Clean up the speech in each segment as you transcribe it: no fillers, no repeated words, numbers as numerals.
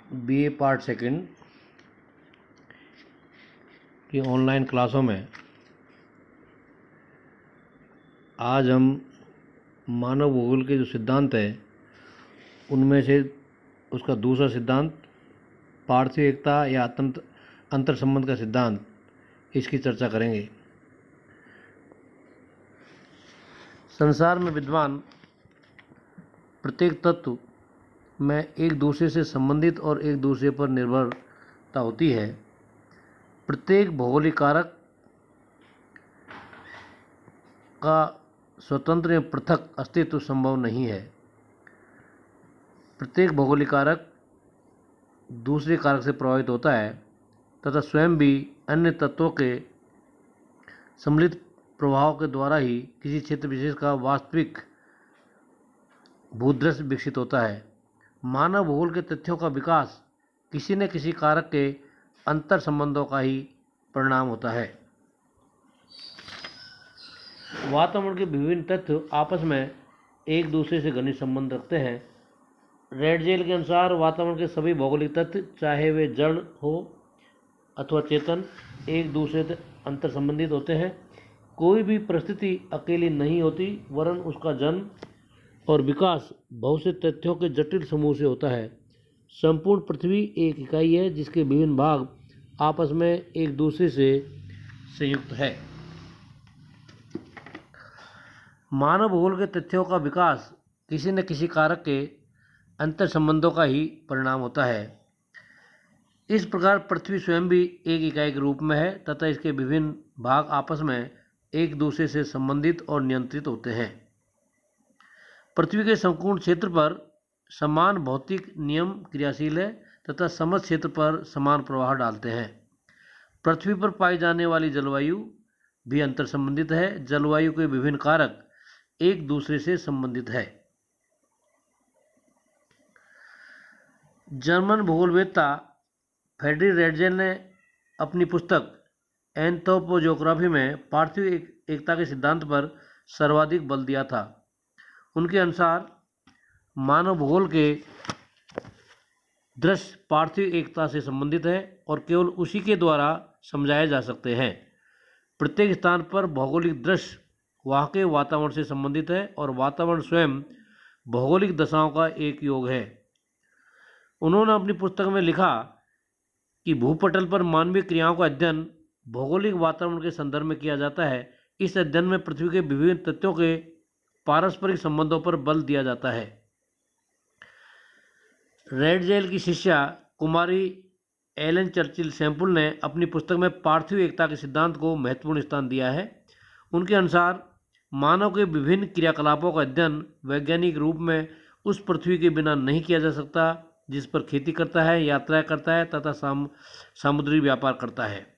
BA part second की online क्लासों में आज हम मानव भूगोल के जो सिद्धांत है उनमें से उसका दूसरा सिद्धांत पार्थिव एकता या अंतर संबंध का सिद्धांत, इसकी चर्चा करेंगे। संसार में विद्यमान प्रत्येक तत्व में एक दूसरे से संबंधित और एक दूसरे पर निर्भरता होती है। प्रत्येक भौगोलिक कारक का स्वतंत्र या पृथक अस्तित्व संभव नहीं है। प्रत्येक भौगोलिक कारक दूसरे कारक से प्रभावित होता है तथा स्वयं भी अन्य तत्वों के सम्मिलित प्रभाव के द्वारा ही किसी क्षेत्र विशेष का वास्तविक भूदृश्य विकसित होता है। मानव भूगोल के तथ्यों का विकास किसी न किसी कारक के अंतर संबंधों का ही परिणाम होता है। वातावरण के विभिन्न तत्व आपस में एक दूसरे से घनिष्ठ संबंध रखते हैं। रेडजेल के अनुसार वातावरण के सभी भौगोलिक तत्व, चाहे वे जड़ हो अथवा चेतन, एक दूसरे से अंतर संबंधित होते हैं। कोई भी परिस्थिति अकेली नहीं होती, वरन उसका जन्म और विकास बहुत से तथ्यों के जटिल समूह से होता है। संपूर्ण पृथ्वी एक इकाई है जिसके विभिन्न भाग आपस में एक दूसरे से संयुक्त है। मानव भूगोल के तथ्यों का विकास किसी न किसी कारक के अंतर संबंधों का ही परिणाम होता है। इस प्रकार पृथ्वी स्वयं भी एक इकाई के रूप में है तथा इसके विभिन्न भाग आपस में एक दूसरे से संबंधित और नियंत्रित होते हैं। पृथ्वी के संपूर्ण क्षेत्र पर समान भौतिक नियम क्रियाशील है तथा समस्त क्षेत्र पर समान प्रभाव डालते हैं। पृथ्वी पर पाई जाने वाली जलवायु भी अंतर संबंधित है। जलवायु के विभिन्न कारक एक दूसरे से संबंधित है। जर्मन भूगोलवेत्ता फ्रेडरिक रेडजेल ने अपनी पुस्तक एंथ्रोपोजोग्राफी में पार्थिव एकता के सिद्धांत पर सर्वाधिक बल दिया था। उनके अनुसार मानव भूगोल के दृश्य पार्थिव एकता से संबंधित है और केवल उसी के द्वारा समझाए जा सकते हैं। प्रत्येक स्थान पर भौगोलिक दृश्य वहाँ के वातावरण से संबंधित है और वातावरण स्वयं भौगोलिक दशाओं का एक योग है। उन्होंने अपनी पुस्तक में लिखा कि भूपटल पर मानवीय क्रियाओं का अध्ययन भौगोलिक वातावरण के संदर्भ में किया जाता है। इस अध्ययन में पृथ्वी के विभिन्न तत्वों के पारस्परिक संबंधों पर बल दिया जाता है। रेडजेल की शिष्या कुमारी एलन चर्चिल सैंपुल ने अपनी पुस्तक में पार्थिव एकता के सिद्धांत को महत्वपूर्ण स्थान दिया है। उनके अनुसार मानव के विभिन्न क्रियाकलापों का अध्ययन वैज्ञानिक रूप में उस पृथ्वी के बिना नहीं किया जा सकता जिस पर खेती करता है, यात्राएं करता है तथा समुद्री व्यापार करता है।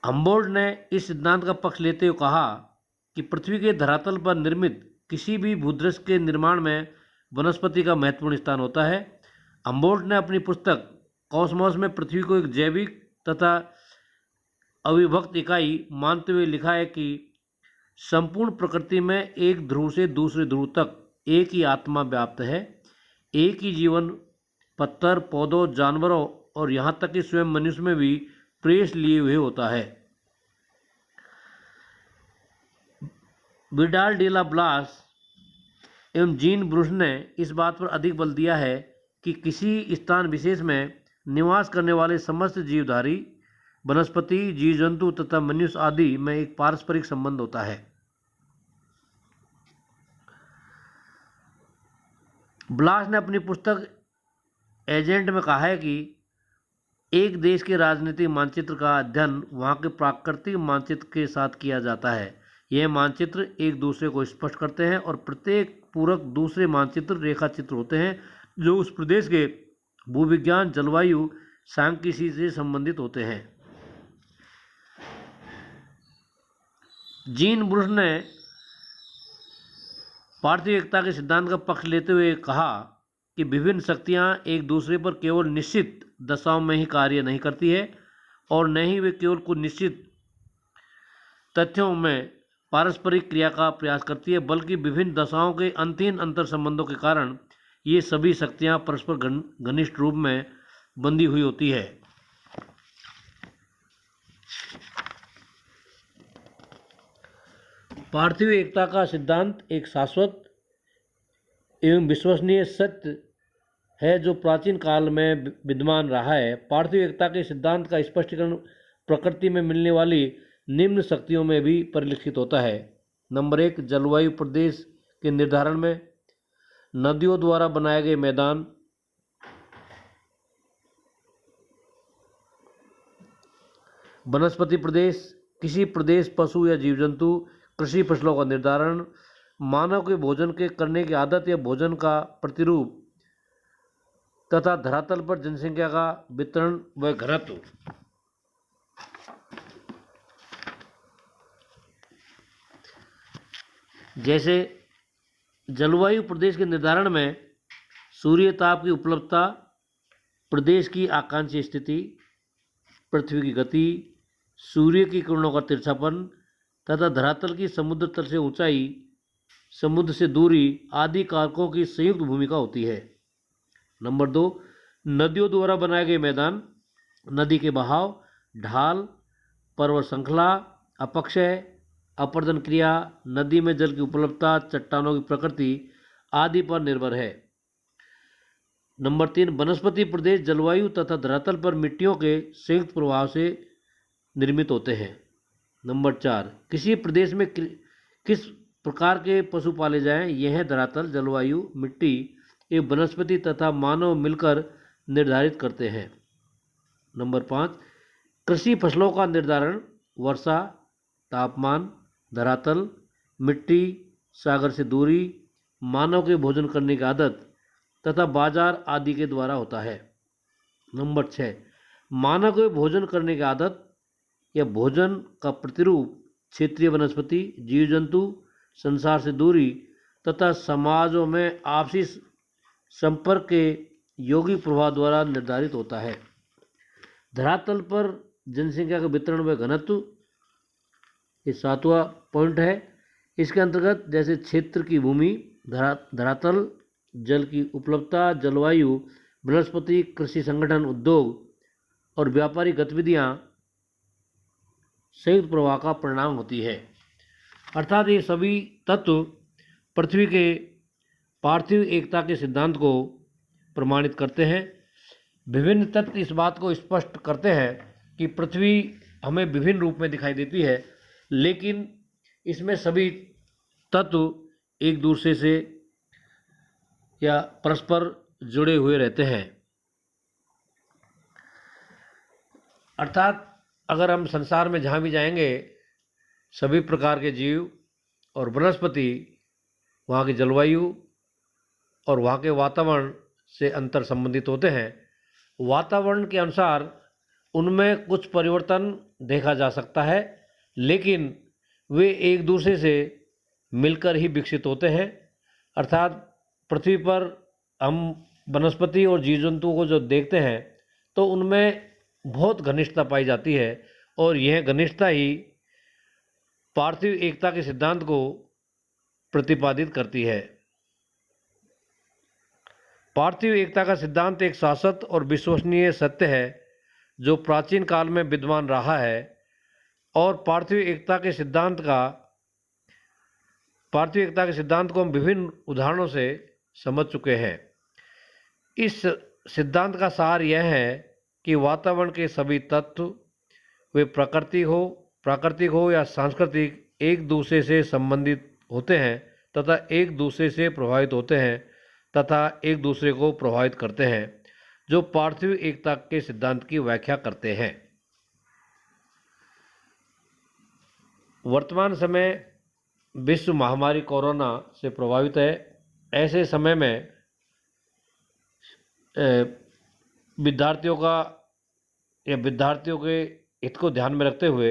हम्बोल्ट ने इस सिद्धांत का पक्ष लेते हुए कहा कि पृथ्वी के धरातल पर निर्मित किसी भी भूदृश्य के निर्माण में वनस्पति का महत्वपूर्ण स्थान होता है। हम्बोल्ट ने अपनी पुस्तक कॉस्मोस में पृथ्वी को एक जैविक तथा अविभक्त इकाई मानते हुए लिखा है कि संपूर्ण प्रकृति में एक ध्रुव से दूसरे ध्रुव तक एक ही आत्मा व्याप्त है। एक ही जीवन पत्थर, पौधों, जानवरों और यहाँ तक कि स्वयं मनुष्य में भी प्रेस लिए हुए होता है। विडाल डेला ब्लास एवं जीन ब्रूस ने इस बात पर अधिक बल दिया है कि किसी स्थान विशेष में निवास करने वाले समस्त जीवधारी, वनस्पति, जीव जंतु तथा मनुष्य आदि में एक पारस्परिक संबंध होता है। ब्लास ने अपनी पुस्तक एजेंट में कहा है कि एक देश के राजनीतिक मानचित्र का अध्ययन वहाँ के प्राकृतिक मानचित्र के साथ किया जाता है। यह मानचित्र एक दूसरे को स्पष्ट करते हैं और प्रत्येक पूरक दूसरे मानचित्र रेखा चित्र होते हैं जो उस प्रदेश के भूविज्ञान, जलवायु, सांख्यिकी से संबंधित होते हैं। जीन ब्रूस ने पार्थिव एकता के सिद्धांत का पक्ष लेते हुए कहा कि विभिन्न शक्तियां एक दूसरे पर केवल निश्चित दशाओं में ही कार्य नहीं करती है और न ही वे केवल कुछ निश्चित तथ्यों में पारस्परिक क्रिया का प्रयास करती है, बल्कि विभिन्न दशाओं के अंतहीन अंतर संबंधों के कारण ये सभी शक्तियाँ परस्पर घनिष्ठ रूप में बंधी हुई होती है। पार्थिव एकता का सिद्धांत एक शाश्वत एवं विश्वसनीय सत्य है जो प्राचीन काल में विद्यमान रहा है। पार्थिव एकता के सिद्धांत का स्पष्टीकरण प्रकृति में मिलने वाली निम्न शक्तियों में भी परिलक्षित होता है। नंबर 1, जलवायु प्रदेश के निर्धारण में नदियों द्वारा बनाए गए मैदान, वनस्पति प्रदेश, किसी प्रदेश पशु या जीव जंतु, कृषि फसलों का निर्धारण, मानव के भोजन के करने की आदत या भोजन का प्रतिरूप तथा धरातल पर जनसंख्या का वितरण व घनत्व। जैसे जलवायु प्रदेश के निर्धारण में सूर्य ताप की उपलब्धता, प्रदेश की आकांक्षी स्थिति, पृथ्वी की गति, सूर्य की किरणों का तिरछापन तथा धरातल की समुद्र तल से ऊंचाई, समुद्र से दूरी आदि कारकों की संयुक्त भूमिका होती है। नंबर 2, नदियों द्वारा बनाए गए मैदान, नदी के बहाव, ढाल, पर्वत श्रृंखला, अपक्षय, अपर्दन क्रिया, नदी में जल की उपलब्धता, चट्टानों की प्रकृति आदि पर निर्भर है। नंबर 3, वनस्पति प्रदेश जलवायु तथा धरातल पर मिट्टियों के संयुक्त प्रभाव से निर्मित होते हैं। नंबर 4, किसी प्रदेश में किस प्रकार के पशु पाले जाएं, यह धरातल, जलवायु, मिट्टी एवं वनस्पति तथा मानव मिलकर निर्धारित करते हैं। नंबर 5, कृषि फसलों का निर्धारण, वर्षा, तापमान, धरातल, मिट्टी, सागर से दूरी, मानव के भोजन करने की आदत तथा बाजार आदि के द्वारा होता है। नंबर 6, मानव के भोजन करने की आदत या भोजन का प्रतिरूप, क्षेत्रीय वनस्पति, जीव जंतु, संसार से दूरी तथा समाजों में आपसी संपर्क के यौगिक प्रभाव द्वारा निर्धारित होता है। धरातल पर जनसंख्या का वितरण व घनत्व, ये 7वां पॉइंट है। इसके अंतर्गत जैसे क्षेत्र की भूमि, धरातल, जल की उपलब्धता, जलवायु, वनस्पति, कृषि संगठन, उद्योग और व्यापारिक गतिविधियाँ संयुक्त प्रभाव का परिणाम होती है। अर्थात ये सभी तत्व पृथ्वी के पार्थिव एकता के सिद्धांत को प्रमाणित करते हैं। विभिन्न तत्व इस बात को स्पष्ट करते हैं कि पृथ्वी हमें विभिन्न रूप में दिखाई देती है, लेकिन इसमें सभी तत्व एक दूसरे से या परस्पर जुड़े हुए रहते हैं। अर्थात अगर हम संसार में जहाँ भी जाएंगे, सभी प्रकार के जीव और वनस्पति वहाँ की जलवायु और वहाँ के वातावरण से अंतर संबंधित होते हैं। वातावरण के अनुसार उनमें कुछ परिवर्तन देखा जा सकता है, लेकिन वे एक दूसरे से मिलकर ही विकसित होते हैं। अर्थात पृथ्वी पर हम वनस्पति और जीव जंतुओं को जो देखते हैं तो उनमें बहुत घनिष्ठता पाई जाती है, और यह घनिष्ठता ही पार्थिव एकता के सिद्धांत को प्रतिपादित करती है। पार्थिव एकता का सिद्धांत एक शाश्वत और विश्वसनीय सत्य है जो प्राचीन काल में विद्यमान रहा है, और पार्थिव एकता के सिद्धांत को हम विभिन्न उदाहरणों से समझ चुके हैं। इस सिद्धांत का सार यह है कि वातावरण के सभी तत्व, वे प्राकृतिक हो या सांस्कृतिक, एक दूसरे से संबंधित होते हैं तथा एक दूसरे से प्रभावित होते हैं तथा एक दूसरे को प्रभावित करते हैं, जो पार्थिव एकता के सिद्धांत की व्याख्या करते हैं। वर्तमान समय विश्व महामारी कोरोना से प्रभावित है। ऐसे समय में विद्यार्थियों के हित को ध्यान में रखते हुए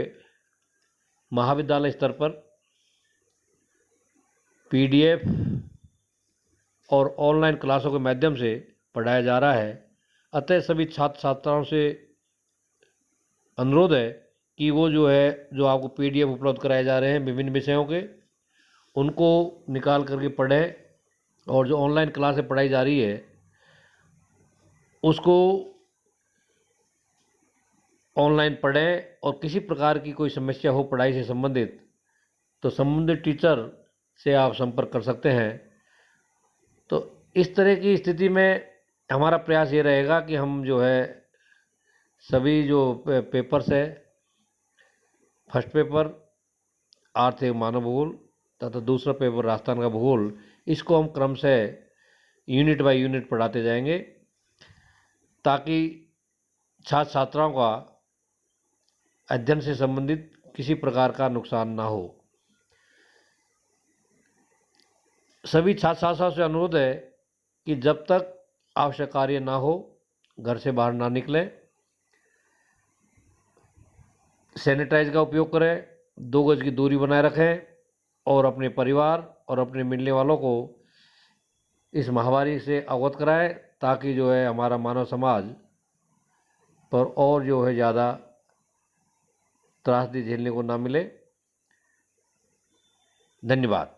महाविद्यालय स्तर पर PDF और ऑनलाइन क्लासों के माध्यम से पढ़ाया जा रहा है। अतः सभी छात्र छात्राओं से अनुरोध है कि वो जो आपको PDF उपलब्ध कराए जा रहे हैं विभिन्न विषयों के, उनको निकाल करके पढ़ें और जो ऑनलाइन क्लासें पढ़ाई जा रही है उसको ऑनलाइन पढ़ें, और किसी प्रकार की कोई समस्या हो पढ़ाई से संबंधित तो संबंधित टीचर से आप संपर्क कर सकते हैं। तो इस तरह की स्थिति में हमारा प्रयास ये रहेगा कि हम जो है सभी जो पेपर्स है, फर्स्ट पेपर आर्थिक मानव भूगोल तथा दूसरा पेपर राजस्थान का भूगोल, इसको हम क्रम से यूनिट बाय यूनिट पढ़ाते जाएंगे ताकि छात्र छात्राओं का अध्ययन से संबंधित किसी प्रकार का नुकसान ना हो। सभी छात्र छात्राओं से अनुरोध है कि जब तक आवश्यक कार्य ना हो घर से बाहर ना निकलें, सैनिटाइज का उपयोग करें, 2 गज की दूरी बनाए रखें और अपने परिवार और अपने मिलने वालों को इस महामारी से अवगत कराएं ताकि जो है हमारा मानव समाज पर और जो है ज़्यादा त्रासदी झेलने को ना मिले। धन्यवाद।